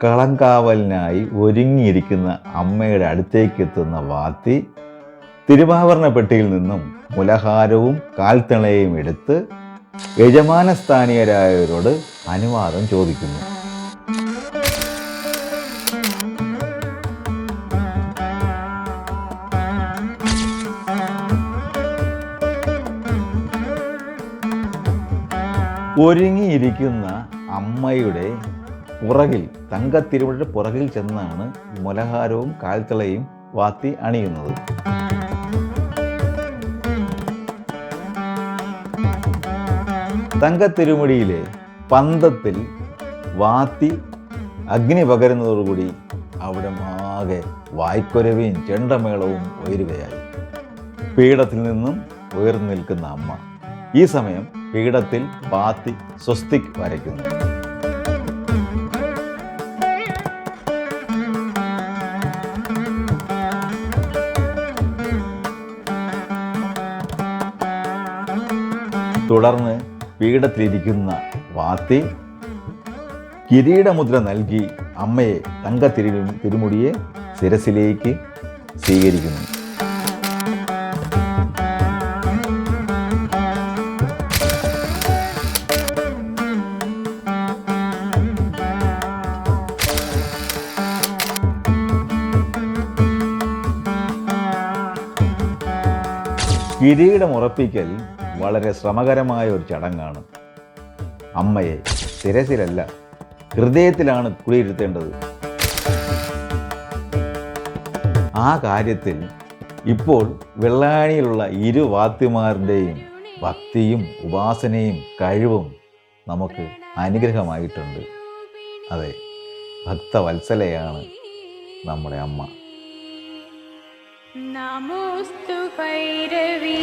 കളങ്കാവലിനായി ഒരുങ്ങിയിരിക്കുന്ന അമ്മയുടെ അടുത്തേക്ക് എത്തുന്ന വാത്തി തിരുവാഭരണ പെട്ടിയിൽ നിന്നും മുലഹാരവും കാൽത്തളയും എടുത്ത് യജമാനസ്ഥാനീയരായവരോട് അനുവാദം ചോദിക്കുന്നു. ഒരുങ്ങിയിരിക്കുന്ന അമ്മയുടെ പുറകിൽ, തങ്കത്തിരുമുടിയുടെ പുറകിൽ ചെന്നാണ് മുലഹാരവും കാൽത്തളയും വാത്തി അണിയുന്നത്. തങ്കത്തിരുമുടിയിലെ പന്തത്തിൽ വാത്തി അഗ്നി പകരുന്നതോടുകൂടി അവിടെ ആകെ വായ്ക്കൊരവിയും ചെണ്ടമേളവും ഉയരുകയായി. പീഠത്തിൽ നിന്നും ഉയർന്നു നിൽക്കുന്ന അമ്മ ഈ സമയം പീഠത്തിൽ വാത്തി സ്വസ്തിക് വരയ്ക്കുന്നു. തുടർന്ന് പീഠത്തിലിരിക്കുന്ന വാത്തി കിരീടമുദ്ര നൽകി അമ്മയെ തിരുമുടിയെ ശിരസിലേക്ക് സ്വീകരിക്കുന്നു. കിരീടമുറപ്പിക്കൽ വളരെ ശ്രമകരമായ ഒരു ചടങ്ങാണ്. അമ്മയെ ശിരസിലല്ല, ഹൃദയത്തിലാണ് കുടിയിരുത്തേണ്ടത്. ആ കാര്യത്തിൽ ഇപ്പോൾ വെള്ളായണിയിലുള്ള ഇരു വാത്തിമാരുടെയും ഭക്തിയും ഉപാസനയും കഴിവും നമുക്ക് അനുഗ്രഹമായിട്ടുണ്ട്. അതെ, ഭക്തവത്സലയാണ് നമ്മുടെ അമ്മ. നമോസ്തു ഭൈരവി.